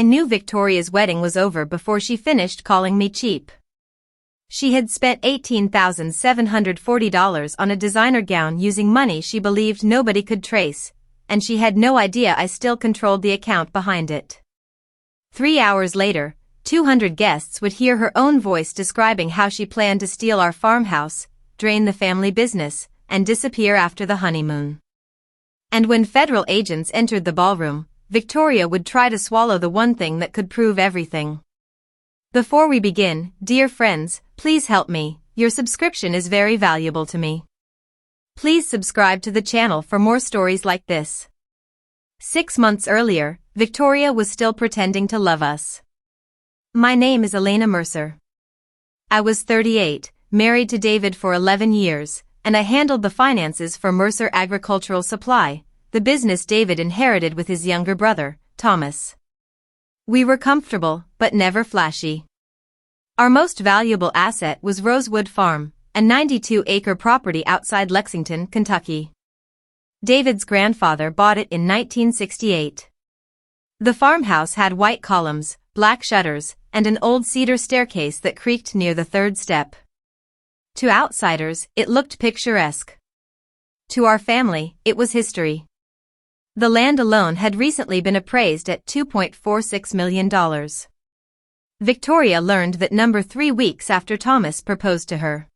I knew Victoria's wedding was over before she finished calling me cheap. She had spent $18,740 on a designer gown using money she believed nobody could trace, and she had no idea I still controlled the account behind it. 3 hours later, 200 guests would hear her own voice describing how she planned to steal our farmhouse, drain the family business, and disappear after the honeymoon. And when federal agents entered the ballroom, Victoria would try to swallow the one thing that could prove everything. Before we begin, dear friends, please help me. Your subscription is very valuable to me. Please subscribe to the channel for more stories like this. 6 months earlier, Victoria was still pretending to love us. My name is Elena Mercer. I was 38, married to David for 11 years, and I handled the finances for Mercer Agricultural Supply, the business David inherited with his younger brother, Thomas. We were comfortable, but never flashy. Our most valuable asset was Rosewood Farm, a 92-acre property outside Lexington, Kentucky. David's grandfather bought it in 1968. The farmhouse had white columns, black shutters, and an old cedar staircase that creaked near the third step. To outsiders, it looked picturesque. To our family, it was history. The land alone had recently been appraised at $2.46 million. Victoria learned that number 3 weeks after Thomas proposed to her.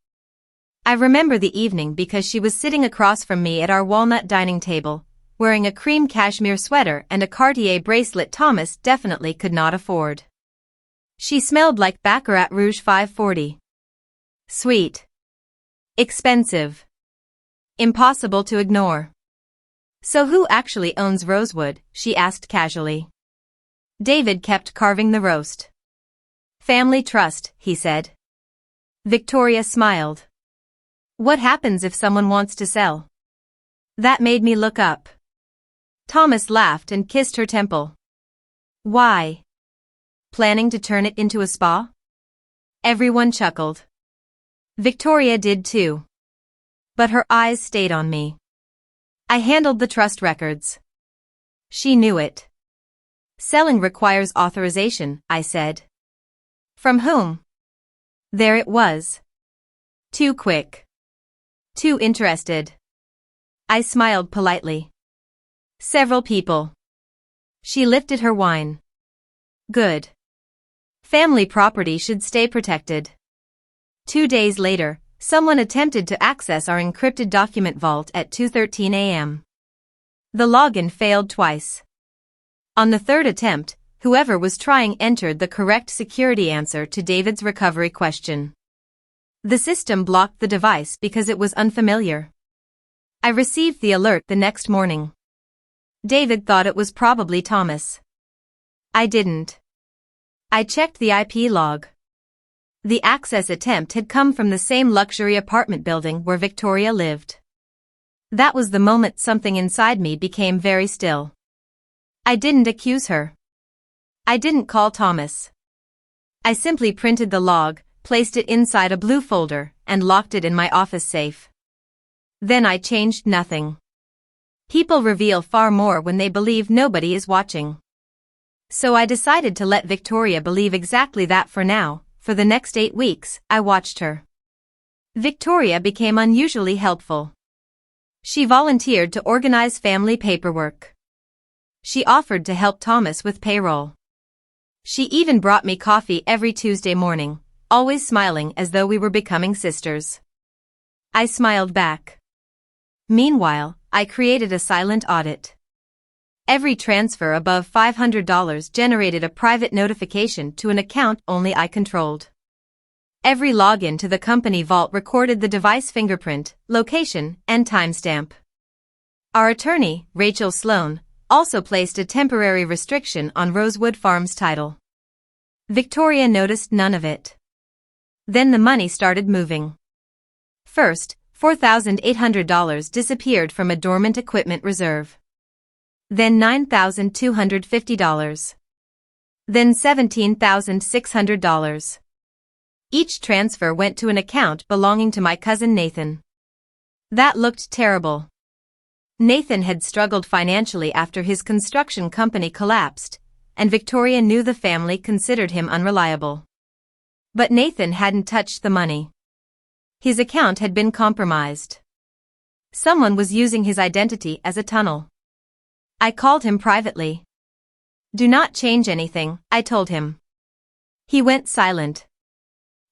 I remember the evening because she was sitting across from me at our walnut dining table, wearing a cream cashmere sweater and a Cartier bracelet Thomas definitely could not afford. She smelled like Baccarat Rouge 540. Sweet. Expensive. Impossible to ignore. So who actually owns Rosewood? She asked casually. David kept carving the roast. Family trust, he said. Victoria smiled. What happens if someone wants to sell? That made me look up. Thomas laughed and kissed her temple. Why? Planning to turn it into a spa? Everyone chuckled. Victoria did too. But her eyes stayed on me. I handled the trust records. She knew it. Selling requires authorization, I said. From whom? There it was. Too quick. Too interested. I smiled politely. Several people. She lifted her wine. Good. Family property should stay protected. 2 days later, someone attempted to access our encrypted document vault at 2:13 a.m. The login failed twice. On the third attempt, whoever was trying entered the correct security answer to David's recovery question. The system blocked the device because it was unfamiliar. I received the alert the next morning. David thought it was probably Thomas. I didn't. I checked the IP log. The access attempt had come from the same luxury apartment building where Victoria lived. That was the moment something inside me became very still. I didn't accuse her. I didn't call Thomas. I simply printed the log, placed it inside a blue folder, and locked it in my office safe. Then I changed nothing. People reveal far more when they believe nobody is watching. So I decided to let Victoria believe exactly that for now. For the next 8 weeks, I watched her. Victoria became unusually helpful. She volunteered to organize family paperwork. She offered to help Thomas with payroll. She even brought me coffee every Tuesday morning, always smiling as though we were becoming sisters. I smiled back. Meanwhile, I created a silent audit. Every transfer above $500 generated a private notification to an account only I controlled. Every login to the company vault recorded the device fingerprint, location, and timestamp. Our attorney, Rachel Sloan, also placed a temporary restriction on Rosewood Farm's title. Victoria noticed none of it. Then the money started moving. First, $4,800 disappeared from a dormant equipment reserve. Then $9,250. Then $17,600. Each transfer went to an account belonging to my cousin Nathan. That looked terrible. Nathan had struggled financially after his construction company collapsed, and Victoria knew the family considered him unreliable. But Nathan hadn't touched the money. His account had been compromised. Someone was using his identity as a tunnel. I called him privately. "Do not change anything," I told him. He went silent.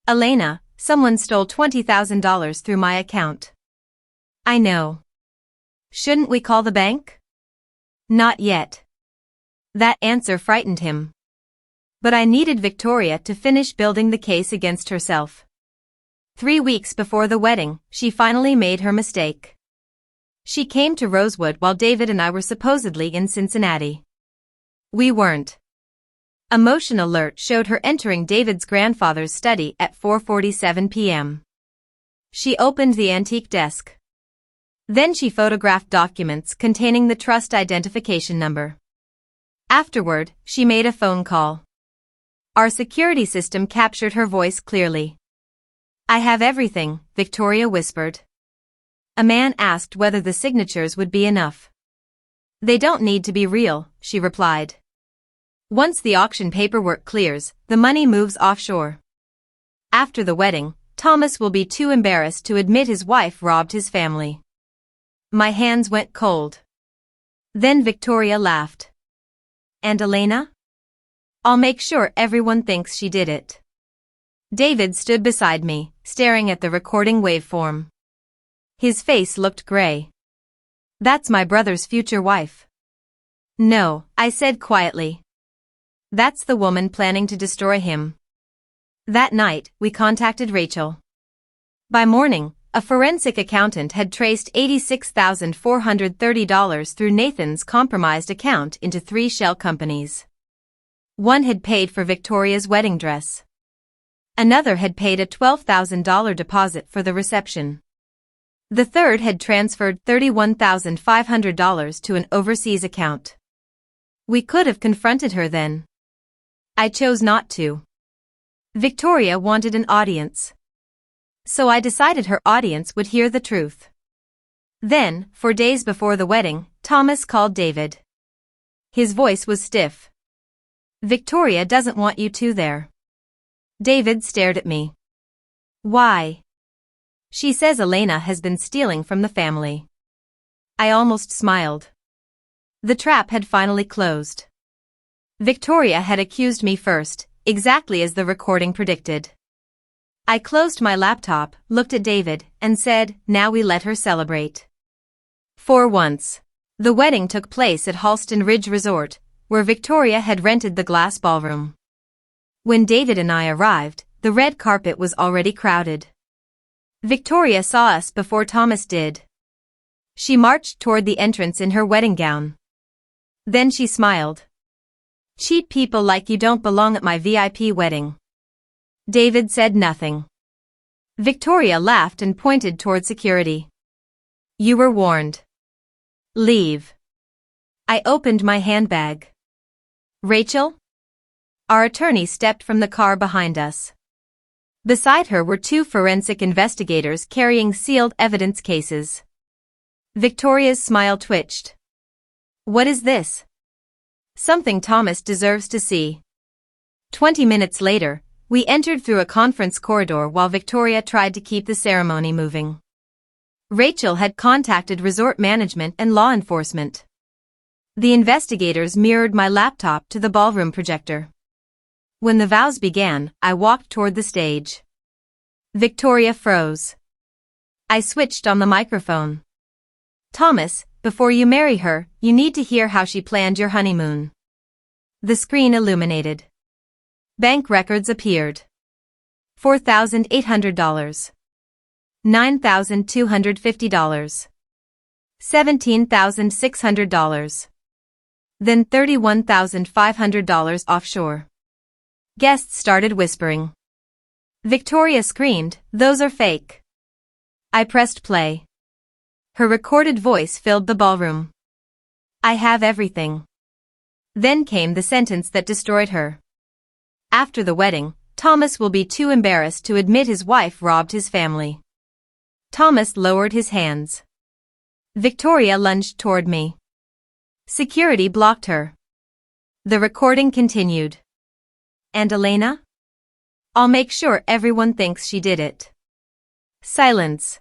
"Elena, someone stole $20,000 through my account." "I know. Shouldn't we call the bank?" "Not yet." That answer frightened him. But I needed Victoria to finish building the case against herself. 3 weeks before the wedding, she finally made her mistake. She came to Rosewood while David and I were supposedly in Cincinnati. We weren't. A motion alert showed her entering David's grandfather's study at 4:47 p.m. She opened the antique desk. Then she photographed documents containing the trust identification number. Afterward, she made a phone call. Our security system captured her voice clearly. "I have everything," Victoria whispered. A man asked whether the signatures would be enough. "They don't need to be real," she replied. "Once the auction paperwork clears, the money moves offshore." After the wedding, Thomas will be too embarrassed to admit his wife robbed his family. My hands went cold. Then Victoria laughed. "And Elena? I'll make sure everyone thinks she did it." David stood beside me, staring at the recording waveform. His face looked gray. "That's my brother's future wife." "No," I said quietly. "That's the woman planning to destroy him." That night, we contacted Rachel. By morning, a forensic accountant had traced $86,430 through Nathan's compromised account into 3 shell companies. One had paid for Victoria's wedding dress. Another had paid a $12,000 deposit for the reception. The third had transferred $31,500 to an overseas account. We could have confronted her then. I chose not to. Victoria wanted an audience. So I decided her audience would hear the truth. Then, for days before the wedding, Thomas called David. His voice was stiff. "Victoria doesn't want you two there." David stared at me. "Why?" "She says Elena has been stealing from the family." I almost smiled. The trap had finally closed. Victoria had accused me first, exactly as the recording predicted. I closed my laptop, looked at David, and said, "Now we let her celebrate." For once. The wedding took place at Halston Ridge Resort, where Victoria had rented the glass ballroom. When David and I arrived, the red carpet was already crowded. Victoria saw us before Thomas did. She marched toward the entrance in her wedding gown. Then she smiled. "Cheap people like you don't belong at my VIP wedding." David said nothing. Victoria laughed and pointed toward security. "You were warned. Leave." I opened my handbag. "Rachel?" Our attorney stepped from the car behind us. Beside her were 2 forensic investigators carrying sealed evidence cases. Victoria's smile twitched. "What is this?" "Something Thomas deserves to see." 20 minutes later, we entered through a conference corridor while Victoria tried to keep the ceremony moving. Rachel had contacted resort management and law enforcement. The investigators mirrored my laptop to the ballroom projector. When the vows began, I walked toward the stage. Victoria froze. I switched on the microphone. "Thomas, before you marry her, you need to hear how she planned your honeymoon." The screen illuminated. Bank records appeared. $4,800. $9,250. $17,600. Then $31,500 offshore. Guests started whispering. Victoria screamed, "Those are fake." I pressed play. Her recorded voice filled the ballroom. "I have everything." Then came the sentence that destroyed her. After the wedding, Thomas will be too embarrassed to admit his wife robbed his family. Thomas lowered his hands. Victoria lunged toward me. Security blocked her. The recording continued. And Elena? I'll make sure everyone thinks she did it. Silence.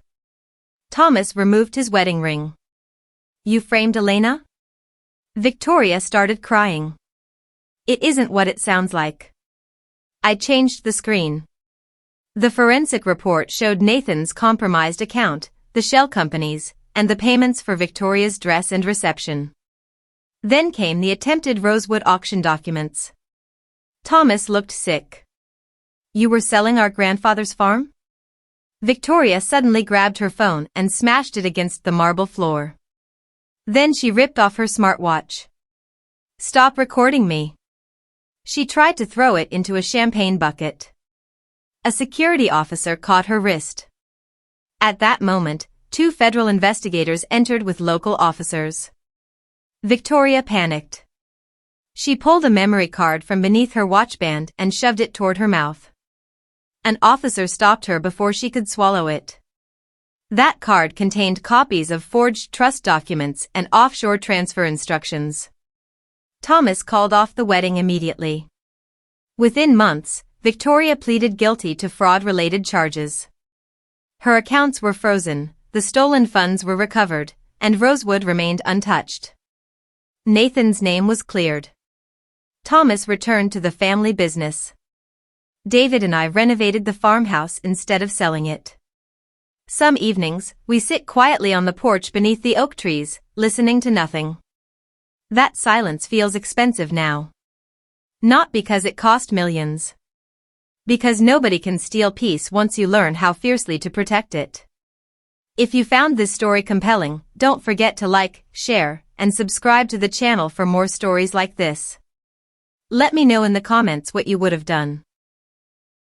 Thomas removed his wedding ring. You framed Elena? Victoria started crying. It isn't what it sounds like. I changed the screen. The forensic report showed Nathan's compromised account, the shell companies, and the payments for Victoria's dress and reception. Then came the attempted Rosewood auction documents. Thomas looked sick. You were selling our grandfather's farm? Victoria suddenly grabbed her phone and smashed it against the marble floor. Then she ripped off her smartwatch. Stop recording me. She tried to throw it into a champagne bucket. A security officer caught her wrist. At that moment, 2 federal investigators entered with local officers. Victoria panicked. She pulled a memory card from beneath her watchband and shoved it toward her mouth. An officer stopped her before she could swallow it. That card contained copies of forged trust documents and offshore transfer instructions. Thomas called off the wedding immediately. Within months, Victoria pleaded guilty to fraud-related charges. Her accounts were frozen, the stolen funds were recovered, and Rosewood remained untouched. Nathan's name was cleared. Thomas returned to the family business. David and I renovated the farmhouse instead of selling it. Some evenings, we sit quietly on the porch beneath the oak trees, listening to nothing. That silence feels expensive now. Not because it cost millions. Because nobody can steal peace once you learn how fiercely to protect it. If you found this story compelling, don't forget to like, share, and subscribe to the channel for more stories like this. Let me know in the comments what you would have done.